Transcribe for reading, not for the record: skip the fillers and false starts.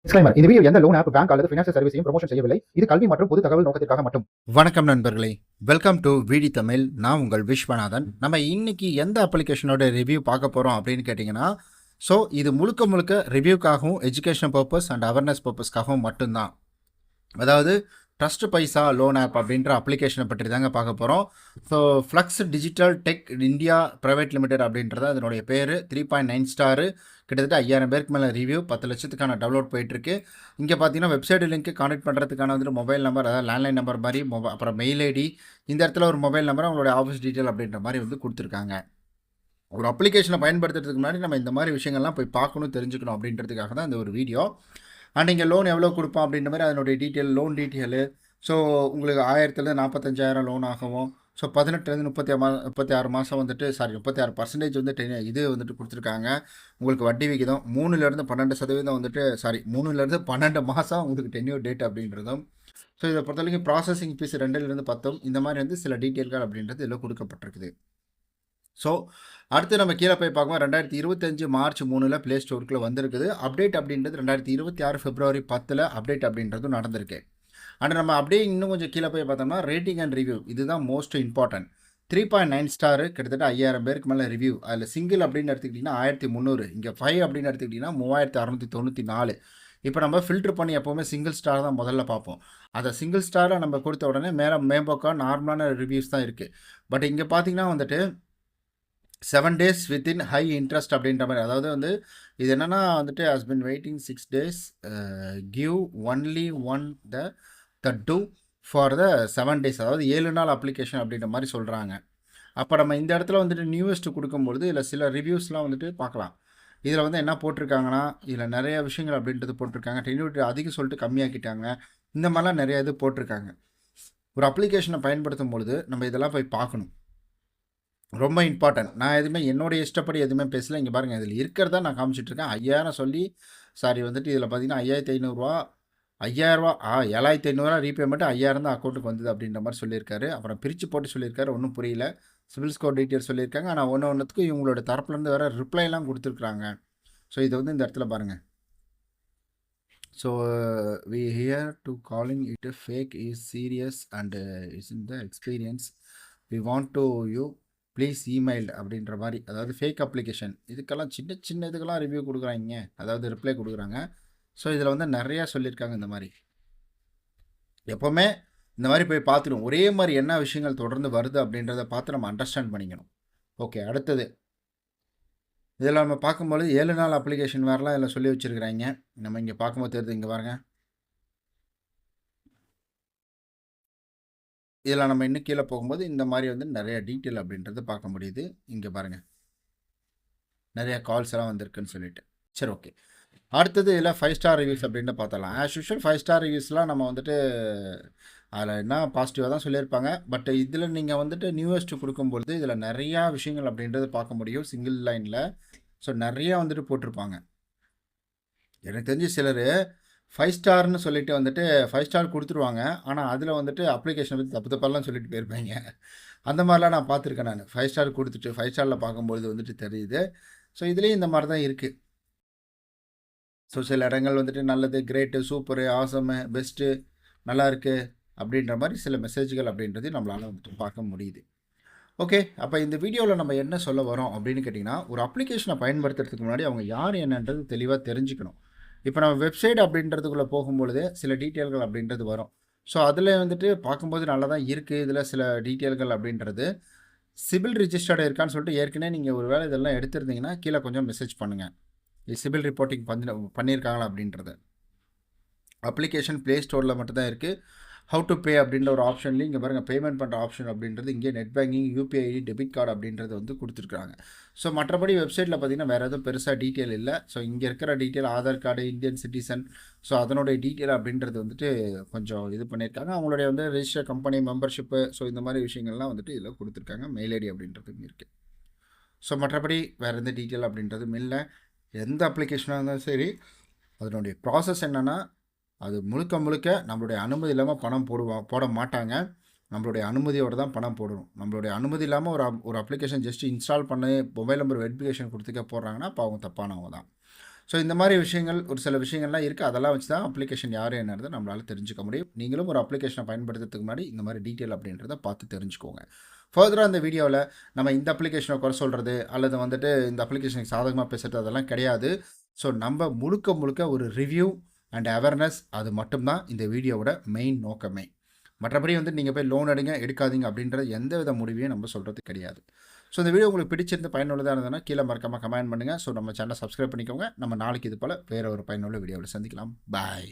Disclaimer இந்த video எந்த loan app bank அல்லது ஃபினான்ஷியல் சர்வீஸையும் ப்ரமோஷன் செய்யவில்லை. இது கல்வி மற்றும் பொது தகவல் நோக்கத்திற்காக மட்டும். வணக்கம் நண்பர்களே, வெல்கம் டு விடி தமிழ். நான் உங்கள் விஸ்வநாதன். நம்ம இன்னைக்கு எந்த அப்ளிகேஷனோட ரிவ்யூ பார்க்க போகிறோம் அப்படின்னு கேட்டிங்கன்னா, ஸோ இது முழுக்க முழுக்க ரிவ்யூக்காகவும் எஜுகேஷன் பர்பஸ் அண்ட் அவேர்னஸ் பர்பஸ்க்காகவும் மட்டும்தான். அதாவது ட்ரஸ்ட் பைசா லோன் ஆப் அப்படின்ற அப்ளிகேஷனை பற்றி தாங்க பார்க்க போகிறோம். So flux digital tech India private limited அப்படின்றது அதனுடைய பேர். 3.9 ஸ்டாரு, கிட்டத்தட்ட 5000 பேருக்கு மேலே ரிவ்யூ, 10 லட்சத்துக்கான டவுன்லோட் போயிட்டுருக்கு. இங்கே பார்த்தீங்கன்னா வெப்சைட் லிங்க்கு கான்டெக்ட் பண்ணுறதுக்கான வந்துட்டு மொபைல் நம்பர், அதாவது லேண்ட்லைன் நம்பர் மாதிரி அப்புறம் மெயில் ஐடி, இந்த இடத்துல ஒரு மொபைல் நம்பர், அவங்களோட ஆஃபீஸ் டீட்டெயில் அப்படின்ற மாதிரி வந்து கொடுத்துருக்காங்க. ஒரு அப்ளிகேஷனை பயன்படுத்துறதுக்கு முன்னாடி நம்ம இந்த மாதிரி விஷயங்கள்லாம் போய் பார்க்கணும், தெரிஞ்சுக்கணும் அப்படின்றதுக்காக தான் இந்த ஒரு வீடியோ. அண்ட் இங்கே லோன் எவ்வளோ கொடுப்போம் அப்படின்ற மாதிரி அதனுடைய டீட்டெயில், லோன் டீட்டெயிலு. ஸோ உங்களுக்கு 1000 45,000 லோன் ஆகவும், ஸோ 18 36 மாதம் வந்துட்டு 36% வந்துட்டு இது வந்துட்டு கொடுத்துருக்காங்க. உங்களுக்கு வட்டி விகிதம் 3-12% வந்துட்டு 3-12 மாதம் உங்களுக்கு டென்யூர் டேட் அப்படின்றதும். ஸோ இதை பொறுத்தவரைக்கும் ப்ராசஸிங் ஃபீஸ் 2-10 இந்த மாதிரி வந்து சில டீட்டெயில்கள் அப்படின்றது இதில் கொடுக்கப்பட்டிருக்குது. ஸோ அடுத்து நம்ம கீழே போய் பார்க்கும்போது 2025 மார்ச் 3 ப்ளே ஸ்டோருக்குள்ளே வந்திருக்குது. அப்டேட் அப்படின்றது 2026 பிப்ரவரி 10 அப்டேட் அப்படின்றதும் நடந்திருக்கு. அண்ட் நம்ம அப்படியே இன்னும் கொஞ்சம் கீழே போய் பார்த்தோம்னா ரேட்டிங் அண்ட் ரிவ்யூ, இதுதான் மோஸ்ட் இம்பார்ட்டன்ட். 3.9 ஸ்டாரு, கிட்டத்தட்ட 5000 பேருக்கு மேலே ரிவ்யூ. அதில் சிங்கிள் அப்படின்னு எடுத்துக்கிட்டிங்கன்னா 1300, இங்கே 5 அப்படின்னு எடுத்துக்கிட்டிங்கன்னா 3694. இப்போ நம்ம ஃபில்டர் பண்ணி எப்போவுமே சிங்கிள் ஸ்டார் தான் முதல்ல பார்ப்போம். அதை சிங்கிள் ஸ்டாரை நம்ம கொடுத்த உடனே மேம்போக்காக நார்மலான ரிவ்யூஸ் தான் இருக்குது. பட் இங்கே பார்த்தீங்கன்னா வந்துட்டு 7 days வித்தின் ஹை இன்ட்ரெஸ்ட் அப்படின்ற மாதிரி, அதாவது வந்து இது என்னென்னா வந்துட்டு has been waiting 6 days, give only one the two for the 7 days, அதாவது 7 நாள் அப்ளிகேஷன் அப்படின்ற மாதிரி சொல்கிறாங்க. அப்போ நம்ம இந்த இடத்துல வந்துட்டு நியூவஸ்ட்டு கொடுக்கும்பொழுது இதில் சில ரிவ்யூஸ்லாம் வந்துட்டு பார்க்கலாம். இதில் வந்து என்ன போட்டிருக்காங்கன்னா, இதில் நிறைய விஷயங்கள் அப்படின்றது போட்டிருக்காங்க. டென்யூரிட்டி அதிகம் சொல்லிட்டு கம்மியாக்கிட்டாங்க, இந்த மாதிரிலாம் நிறைய இது போட்டிருக்காங்க. ஒரு அப்ளிகேஷனை பயன்படுத்தும் பொழுது நம்ம இதெல்லாம் போய் பார்க்கணும், ரொம்ப இம்பார்ட்டன்ட். நான் எதுவுமே என்னோடய இஷ்டப்படி எதுவுமே பேசல. இங்கே பாருங்கள், இதில் இருக்கிறதா நான் காமிச்சிட்ருக்கேன். 5000 சொல்லி வந்துட்டு இதில் பார்த்தீங்கன்னா 5500, 5000, 7500 ரீபேமெண்ட், 5000 தான் அக்கௌண்ட்டுக்கு வந்தது அப்படின்ற மாதிரி சொல்லியிருக்காரு. அப்புறம் பிரித்து போட்டு சொல்லியிருக்காரு, ஒன்றும் புரியல. சிவில் ஸ்கோர் டீட்டெயில் சொல்லியிருக்காங்க. ஆனால் ஒன்றுத்துக்கும் இவங்களோட தரப்புலேருந்து வேறு ரிப்ளைலாம் கொடுத்துருக்குறாங்க. ஸோ இதை வந்து இந்த இடத்துல பாருங்கள். So we here to calling it fake is serious and is in the experience we want to you please email அப்படின்ற மாதிரி, அதாவது ஃபேக் அப்ளிகேஷன். இதுக்கெல்லாம் சின்ன இதுக்கெல்லாம் ரிவ்யூ கொடுக்குறாங்க, அதாவது ரிப்ளை கொடுக்குறாங்க. ஸோ இதில் வந்து நிறையா சொல்லியிருக்காங்க. இந்த மாதிரி எப்போவுமே இந்த மாதிரி போய் பார்த்துடும், ஒரே மாதிரி என்ன விஷயங்கள் தொடர்ந்து வருது அப்படின்றத பார்த்து நம்ம அண்டர்ஸ்டாண்ட் பண்ணிக்கணும். ஓகே, அடுத்தது இதில் நம்ம பார்க்கும்போது 7 நாள் அப்ளிகேஷன் வேறுலாம் இதில் சொல்லி வச்சுருக்குறாங்க. நம்ம இங்கே பார்க்கும்போது தெரியுது, இங்கே பாருங்கள். இதில் நம்ம இன்னும் கீழே போகும்போது இந்த மாதிரி வந்து நிறைய டீட்டெயில் அப்படின்றது பார்க்க முடியுது. இங்கே பாருங்கள், நிறைய கால்ஸ் எல்லாம் வந்திருக்குன்னு சொல்லிட்டு. சரி, ஓகே. அடுத்தது இதில் 5 ஸ்டார் ரிவ்யூஸ் அப்படின்னு பார்த்தலாம். ஆஸ் யூஷுவல் 5 ஸ்டார் ரிவ்யூஸ்லாம் நம்ம வந்துட்டு அதில் என்ன பாசிட்டிவாக தான் சொல்லியிருப்பாங்க. பட் இதில் நீங்கள் வந்துட்டு நியூவஸ்ட் கொடுக்கும்பொழுது இதில் நிறையா விஷயங்கள் அப்படின்றது பார்க்க முடியும் சிங்கிள் லைனில். ஸோ நிறையா வந்துட்டு போட்டிருப்பாங்க. எனக்கு தெரிஞ்சு சிலர் 5 ஸ்டார்னு சொல்லிட்டு வந்துட்டு 5 ஸ்டார் கொடுத்துருவாங்க. ஆனால் அதில் வந்துட்டு அப்ளிகேஷனை பற்றி தப்பெல்லாம் சொல்லிட்டு போயிருப்பாங்க. அந்த மாதிரிலாம் நான் பார்த்துருக்கேன். நான் 5 ஸ்டார் கொடுத்துட்டு 5 ஸ்டாரில் பார்க்கும்பொழுது வந்துட்டு தெரியுது. ஸோ இதுலேயும் இந்த மாதிரி தான் இருக்குது. ஸோ சில இடங்கள் வந்துட்டு நல்லது, கிரேட்டு, சூப்பரு, ஆசமு, பெஸ்ட்டு, நல்லா இருக்குது அப்படின்ற மாதிரி சில மெசேஜ்கள் அப்படின்றது நம்மளால் வந்துட்டு பார்க்க முடியுது. ஓகே, அப்போ இந்த வீடியோவில் நம்ம என்ன சொல்ல வரோம் அப்படின்னு கேட்டிங்கன்னா, ஒரு அப்ளிகேஷனை பயன்படுத்துறதுக்கு முன்னாடி அவங்க யார் என்னன்றது தெளிவாக தெரிஞ்சுக்கணும். இப்போ நம்ம வெப்சைட் அப்படின்றதுக்குள்ளே போகும்பொழுது சில டீட்டெயில்கள் அப்படின்றது வரும். ஸோ அதில் வந்துட்டு பார்க்கும்போது நல்லா தான் இருக்குது. இதில் சில டீட்டெயில்கள் அப்படின்றது சிபில் ரிஜிஸ்டர்டு இருக்கான்னு சொல்லிட்டு ஏற்கனவே நீங்கள் ஒரு வேளை இதெல்லாம் எடுத்திருந்தீங்கன்னா கீழே கொஞ்சம் மெசேஜ் பண்ணுங்கள், சிபில் ரிப்போர்ட்டிங் பண்ணியிருக்காங்களா அப்படின்றது. அப்ளிகேஷன் ப்ளே ஸ்டோரில் மட்டும்தான் இருக்குது. ஹவு டு பே அப்படின்ற ஒரு ஆப்ஷன்லேயும் இங்கே பாருங்கள், பேமெண்ட் பண்ணுற ஆப்ஷன் அப்படின்றது இங்கே net banking, UPI ID, debit card அப்படின்றது வந்து கொடுத்துருக்காங்க. ஸோ மற்றபடி வெப்சைட்டில் பார்த்தீங்கன்னா வேறு எதுவும் பெருசாக டீட்டெயில் இல்லை. ஸோ இங்கே இருக்கிற detail Aadhaar card, Indian citizen, so அதனுடைய டீட்டெயில் அப்படின்றது வந்துட்டு கொஞ்சம் இது பண்ணியிருக்காங்க. அவங்களுடைய வந்து ரெஜிஸ்டர் கம்பெனி மெம்பர்ஷிப்பு, ஸோ இந்த மாதிரி விஷயங்கள்லாம் வந்துட்டு இதில் கொடுத்துருக்காங்க. மெயில் ஐடி அப்படின்றதும் இருக்குது. ஸோ மற்றபடி வேறு எந்த டீட்டெயில் அப்படின்றதும் இல்லை. எந்த அப்ளிகேஷனாக இருந்தாலும் சரி, அதனுடைய ப்ராசஸ் என்னென்னா, அது முழுக்க நம்மளுடைய அனுமதி இல்லாமல் பணம் போட மாட்டாங்க. நம்மளுடைய அனுமதியோடு தான் பணம் போடணும். நம்மளுடைய அனுமதி இல்லாமல் ஒரு அப்ளிகேஷன் ஜஸ்ட் இன்ஸ்டால் பண்ணி மொபைல் நம்பர் வெரிஃபிகேஷன் கொடுத்துக்க போடுறாங்கன்னா அப்போ அவங்க தப்பானவங்க தான். ஸோ இந்த மாதிரி விஷயங்கள் ஒரு சில விஷயங்கள்லாம் இருக்குது. அதெல்லாம் வச்சு தான் அப்ளிகேஷன் யார் என்னது நம்மளால் தெரிஞ்சுக்க முடியும். நீங்களும் ஒரு அப்ளிகேஷனை பயன்படுத்துறதுக்கு முன்னாடி இந்த மாதிரி டீட்டெயில் அப்படின்றத பார்த்து தெரிஞ்சுக்கோங்க. ஃபர்தராக அந்த வீடியோவில் நம்ம இந்த அப்ளிகேஷனை குறை சொல்கிறது அல்லது வந்துட்டு இந்த அப்ளிகேஷனுக்கு சாதகமாக பேசுகிறது அதெல்லாம் கிடையாது. ஸோ நம்ம முழுக்க முழுக்க ஒரு ரிவ்யூ அண்ட் அவேர்னஸ் அது மட்டும்தான் இந்த வீடியோவோட மெயின் நோக்கமே. மற்றபடி வந்து நீங்கள் போய் லோன் எடுக்காதீங்க அப்படின்ற எந்த வித முடிவையும் நம்ம சொல்கிறது கிடையாது. ஸோ இந்த வீடியோ உங்களுக்கு பிடிச்சிருந்து பயனுள்ளதாக இருந்ததுன்னா கீழே மறக்காமல் கமெண்ட் பண்ணுங்கள். ஸோ நம்ம சேனலை சப்ஸ்கிரைப் பண்ணிக்கோங்க. நம்ம நாளைக்கு இது போல் வேறு ஒரு பயனுள்ள வீடியோவில் சந்திக்கலாம். பாய்.